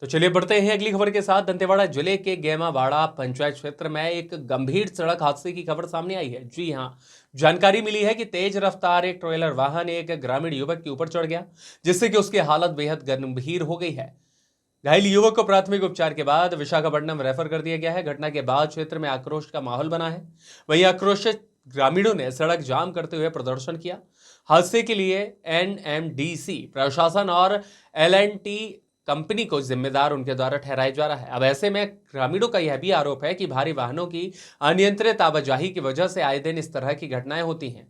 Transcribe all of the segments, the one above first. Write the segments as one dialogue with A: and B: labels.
A: तो चलिए बढ़ते हैं अगली खबर के साथ। दंतेवाड़ा जिले के गेमावाड़ा पंचायत क्षेत्र में एक गंभीर सड़क हादसे की खबर सामने आई है। जी हां, जानकारी मिली है कि तेज रफ्तार एक ट्रेलर वाहन एक ग्रामीण युवक के ऊपर चढ़ गया, जिससे कि उसकी हालत बेहद गंभीर हो गई है। घायल युवक को प्राथमिक उपचार के बाद विशाखापट्टनम रेफर कर दिया गया है। घटना के बाद क्षेत्र में आक्रोश का माहौल बना है। वहीं आक्रोशित ग्रामीणों ने सड़क जाम करते हुए प्रदर्शन किया। हादसे के लिए एनएमडीसी प्रशासन और एलएनटी कंपनी को जिम्मेदार उनके द्वारा ठहराया जा रहा है। अब ऐसे में ग्रामीणों का यह भी आरोप है कि भारी वाहनों की अनियंत्रित आवाजाही की वजह से आए दिन इस तरह की घटनाएं होती हैं।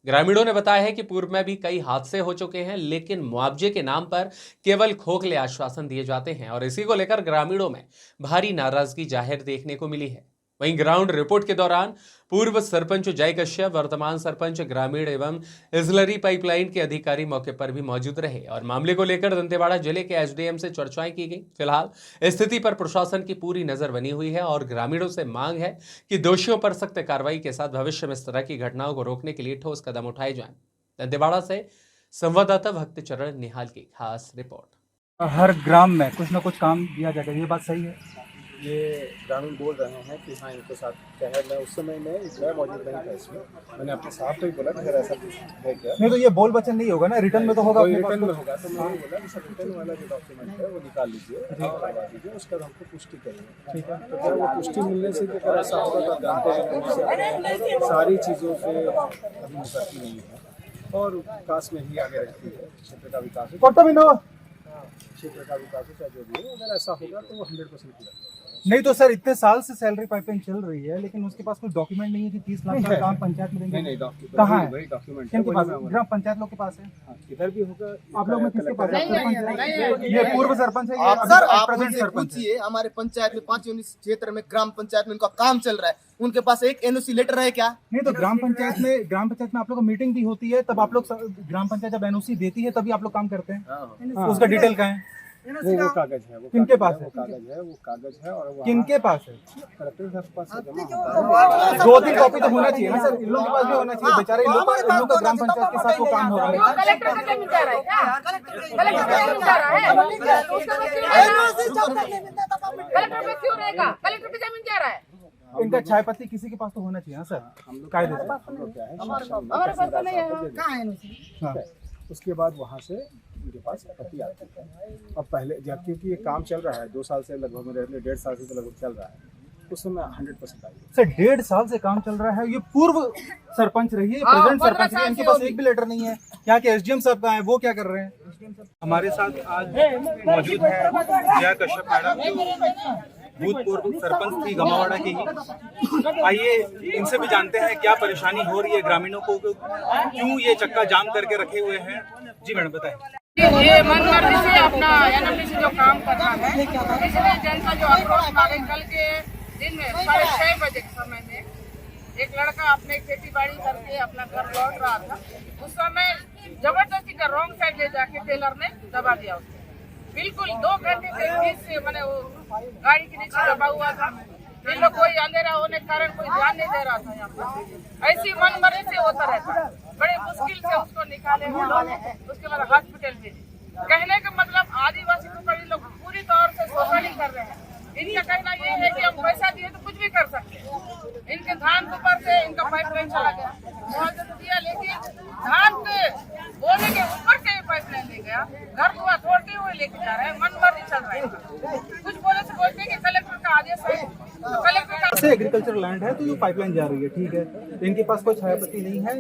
A: ग्रामीणों ने बताया है कि पूर्व में भी कई हादसे हो चुके हैं, लेकिन मुआवजे के नाम पर केवल खोखले आश्वासन दिए जाते हैं और इसी को लेकर ग्रामीणों में भारी नाराजगी जाहिर देखने को मिली है। वहीं ग्राउंड रिपोर्ट के दौरान पूर्व सरपंच जय कश्यप, वर्तमान सरपंच ग्रामीण एवं इजलरी पाइपलाइन के अधिकारी मौके पर भी मौजूद रहे और मामले को लेकर दंतेवाड़ा जिले के एसडीएम से चर्चाएं की गई। फिलहाल स्थिति पर प्रशासन की पूरी नजर बनी हुई है और ग्रामीणों से मांग है कि दोषियों पर सख्त कार्रवाई के साथ भविष्य में इस तरह की घटनाओं को रोकने के लिए ठोस कदम उठाए जाएं। दंतेवाड़ा से संवाददाता भक्त चरण निहाल की खास रिपोर्ट।
B: हर ग्राम में कुछ ना कुछ काम दिया जाएगा, ये बात सही है।
C: ये ग्रामीण बोल रहे हैं कि हाँ इनके साथ क्या है। मैं उस समय में मौजूद नहीं था इसमें। मैंने अपने साहब को ही बोला कि अगर ऐसा कुछ है क्या।
B: नहीं तो ये बोल वचन नहीं होगा ना, रिटर्न में तो होगा।
C: रिटर्न में होगा तो मैंने बोला कि सर रिटर्न वाला जो डॉक्यूमेंट है वो निकाल लीजिए, करवा दीजिए, उसका हमको पुष्टि करिए। ठीक है, तो क्या वो पुष्टि मिलने से अगर ऐसा होगा तो आप जानते हैं सारी चीज़ों से अभी मुकरती नहीं है और विकास में ही आगे रहती है। क्षेत्र का विकास क्षेत्र का विकास चाहे जो भी हो, अगर ऐसा होगा तो वो 100% पूरा।
B: नहीं तो सर इतने साल से सैलरी पाइपलाइन चल रही है, लेकिन उसके पास कोई डॉक्यूमेंट नहीं है कि 30 लाख का काम पंचायत में देंगे।
C: नहीं
B: कहाँ है?
C: डॉक्यूमेंट
B: किनके पास? ग्राम पंचायत लोग के पास है।
C: इधर भी होगा।
B: आप लोग में किसके पास है? ये पूर्व सरपंच है।
D: सर आप उनसे पूछिए, हमारे पंचायत में 5 यूनिट क्षेत्र में ग्राम पंचायत में उनका काम चल रहा है, उनके पास एक एनओसी लेटर है क्या?
B: नहीं तो ग्राम पंचायत में आप लोग को मीटिंग भी होती है, तब आप लोग ग्राम पंचायत जब एनओसी देती है तभी आप लोग काम करते हैं। उसका डिटेल का है
C: वो कागज है। वो
B: किनके पास है?
C: वो कागज है और
B: किनके पास है?
C: कलेक्टर साहब के पास जमा
B: 2-3 कॉपी तो होना चाहिए ना सर, इन लोगों के पास भी होना चाहिए। बेचारे इन लोग का ग्राम पंचायत के साथ वो काम हो रहा है।
E: कलेक्टर का जमीन जा रहा है क्या? कलेक्टर का जमीन जा रहा है, उसका कलेक्टर पे क्यों रहेगा? कलेक्टर पे जमीन जा रहा है।
B: इनका चाय पत्ती किसी के पास तो होना चाहिए ना सर, कायदे से।
E: हमारे पास तो नहीं है। कहाँ है?
B: हाँ।
C: उसके बाद वहाँ से उनके पास पति आती है। और पहले जब क्योंकि ये काम चल रहा है 2 साल से लगभग, मेरे 1.5 साल से तो लगभग चल रहा है, उस समय 100% आई
B: सर 1.5 साल से काम चल रहा है। ये पूर्व सरपंच रही है, प्रेजेंट सरपंच रही है, इनके पास एक भी लेटर नहीं है। यहाँ के एसडीएम साहब कहाँ है, वो क्या कर रहे हैं? हमारे साथ आज मौजूद है जया कश्यप मैडम, भूतपूर्व सरपंच थी गमावाड़ा की ही। आइए इनसे भी जानते हैं क्या परेशानी हो रही है ग्रामीणों को, क्यों ये चक्का जाम करके रखे हुए हैं। जी मैडम बताएं।
E: ये मन मर्जी से अपना एनएमडीसी जो काम कर रहा है, इसलिए जनता जो आक्रोश मारे। कल के दिन में 6:30 बजे के समय में एक लड़का अपने खेती बाड़ी करके अपना घर लौट रहा था। उस समय जबरदस्ती का रॉन्ग साइड ले जाके टेलर ने दबा दिया उसको। बिल्कुल 2 घंटे के बीच से मैंने वो गाड़ी के नीचे दबा हुआ था। इन लोग कोई अंधेरा होने के कारण कोई ध्यान नहीं दे रहा था। यहाँ पर ऐसी मन मर्जी से होता रहता है। बड़े मुश्किल से उसको निकाले हम लोग, उसके बाद हॉस्पिटल भेजे। कहने का मतलब आदिवासी को कई लोग पूरी तौर से शोषण कर रहे हैं। इनका कहना ये है कि हम पैसा दिए तो कुछ भी कर सकते हैं। इनके धान के ऊपर से इनका पाइपलाइन चला गया, मुआवजा तो दिया, लेकिन धान के बोने के ऊपर से पाइपलाइन ले गया। घर दुआ तोड़ते हुए लेके जा रहे हैं, मन मर्जी चल रहा है। कुछ बोले से बोलते हैं कि कलेक्टर का आदेश है, तो कलेक्टर का
B: से एग्रीकल्चर लैंड है तो ये पाइपलाइन जा रही है, ठीक है। इनके पास कोई छायापत्ति नहीं है,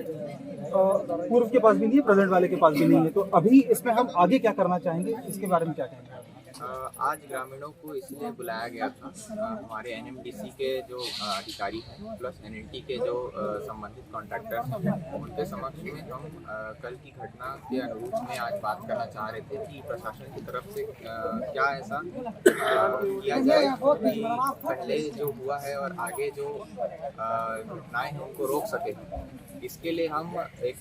B: पूर्व के पास भी नहीं है, प्रेजेंट वाले के पास भी नहीं है। तो अभी इसमें हम आगे क्या करना चाहेंगे, इसके बारे में क्या कहेंगे?
F: आज ग्रामीणों को इसलिए बुलाया गया था। हमारे एनएमडीसी के जो अधिकारी हैं प्लस एनएलटी के जो संबंधित कॉन्ट्रैक्टर्स हैं, उनके समक्ष में हम कल की घटना के अनुरूप में आज बात करना चाह रहे थे कि प्रशासन की तरफ से क्या ऐसा किया जाए कि पहले जो हुआ है और आगे जो घटनाएं हैं उनको रोक सके। इसके लिए हम एक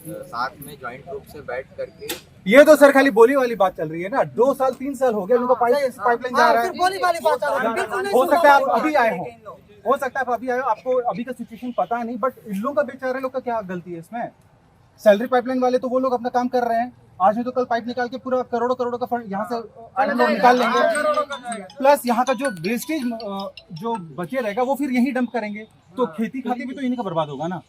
F: साथ में जॉइंट रूप से बैठ करके,
B: ये तो सर खाली बोली वाली बात चल रही है ना। 2 साल 3 साल हो गए उनको पाइपलाइन जा रहा है।
D: बोली वाली बात चल रही है।
B: हो सकता है आप अभी आए हो सकता है आप अभी आए हो, आपको अभी का सिचुएशन पता नहीं, बट इन लोगों का बेचारे लोग का क्या गलती है इसमें? सैलरी पाइपलाइन वाले तो वो लोग अपना काम कर रहे हैं, आज नहीं तो कल पाइप निकाल के पूरा करोड़ों करोड़ों का फंड यहाँ से हम लोग निकाल लेंगे। प्लस यहाँ का जो वेस्टेज जो बचे रहेगा वो फिर यही डंप करेंगे, तो खेती खाती भी तो इन्हीं का बर्बाद होगा ना।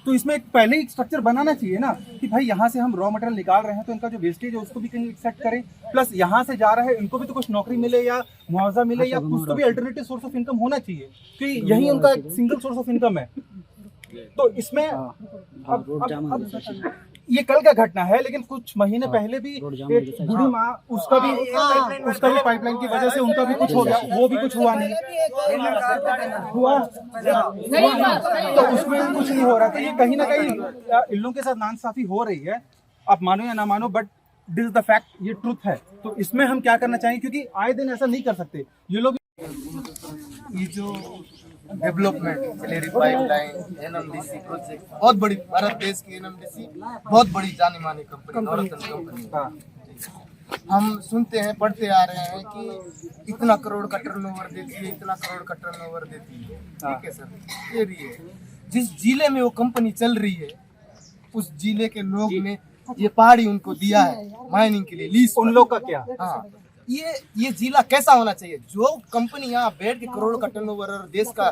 B: तो इसमें एक पहले ही स्ट्रक्चर बनाना चाहिए ना कि भाई यहाँ से हम रॉ मटेरियल निकाल रहे हैं तो इनका जो वेस्टेज है उसको भी कहीं एक्सेप्ट करें, प्लस यहाँ से जा रहा है इनको भी तो कुछ नौकरी मिले या मुआवजा मिले या कुछ तो भी अल्टरनेटिव सोर्स ऑफ इनकम होना चाहिए, कि यही उनका एक सिंगल सोर्स ऑफ इनकम है। तो इसमें अब ये कल का घटना है, लेकिन कुछ महीने पहले भी एक बूढ़ी माँ उसका भी पाइपलाइन की वजह से उनका भी कुछ हो गया, वो भी कुछ हुआ नहीं हुआ तो उसमें भी कुछ नहीं हो रहा। तो ये कहीं ना कहीं इन लोगों के साथ नाइंसाफी हो रही है, आप मानो या ना मानो, but this is the fact, ये ट्रुथ है। तो इसमें हम क्या करना चाहिए, क्योंकि आए दिन ऐसा नहीं कर सकते ये लोग।
D: ये जो development slurry pipeline NMDC project बहुत बड़ी, भारत देश की एनएमडीसी बहुत बड़ी जानी मानी कंपनी, नवरत्न कंपनी। हम सुनते हैं, पढ़ते आ रहे हैं कि इतना करोड़ का टर्नओवर देती है, इतना करोड़ का टर्नओवर देती है। ठीक है सर, ये भी है। जिस जिले में वो कंपनी चल रही है उस जिले के लोग ने ये पहाड़ी उनको दिया है माइनिंग के लिए, लीज।
B: उन लोग का क्या?
D: हाँ, ये जिला कैसा होना चाहिए? जो कंपनी यहाँ बैठ के करोड़ का टर्नओवर और देश का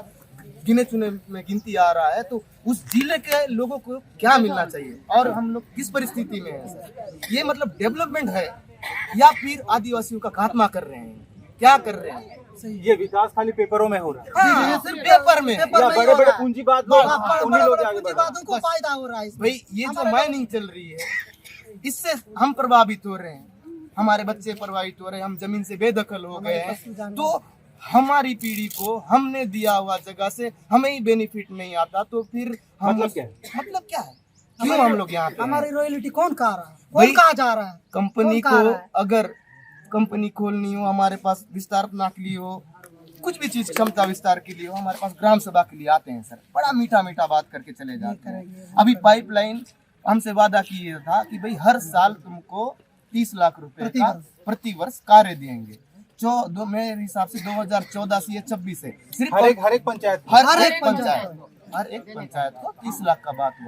D: गिने चुने में गिनती आ रहा है, तो उस जिले के लोगों को क्या मिलना चाहिए और हम लोग किस परिस्थिति में है सर? ये मतलब डेवलपमेंट है या फिर आदिवासियों का खात्मा कर रहे हैं? क्या कर रहे हैं?
B: ये विकास खाली पेपरों में हो रहा है।
D: हाँ, सिर्फ पेपर में
B: या बड़े बड़े पूंजीवाद उन्हीं लोग आगे बढ़ रहे हैं।
D: को फायदा हो रहा है भाई। ये जो माइनिंग चल रही है इससे हम प्रभावित हो रहे हैं, हमारे बच्चे प्रभावित हो रहे हैं, हम जमीन से बेदखल हो गए हैं। तो हमारी पीढ़ी को हमने दिया हुआ जगह से हमें ही बेनिफिट नहीं आता, तो फिर हम
B: मतलब क्या है?
D: मतलब क्या है? क्यों हम लोग यहाँ पे?
G: हमारी रॉयल्टी कौन खा रहा है,
D: भाई,
G: कौन कहा जा रहा है?
D: कंपनी
G: कौन
D: को
G: खा रहा है?
D: अगर कंपनी खोलनी हो, हमारे पास विस्तार के लिए हो, कुछ भी चीज क्षमता विस्तार के लिए हो, हमारे पास ग्राम सभा के लिए आते हैं सर, बड़ा मीठा मीठा बात करके चले जाते हैं। अभी पाइपलाइन हमसे वादा किया था कि भाई हर साल तुमको 30 लाख रुपए का प्रति वर्ष कार्य देंगे। जो मेरे हिसाब से 2014 से 26 है, सिर्फ
B: हर एक पंचायत
D: हर एक पंचायत को 30 लाख का बात हुआ।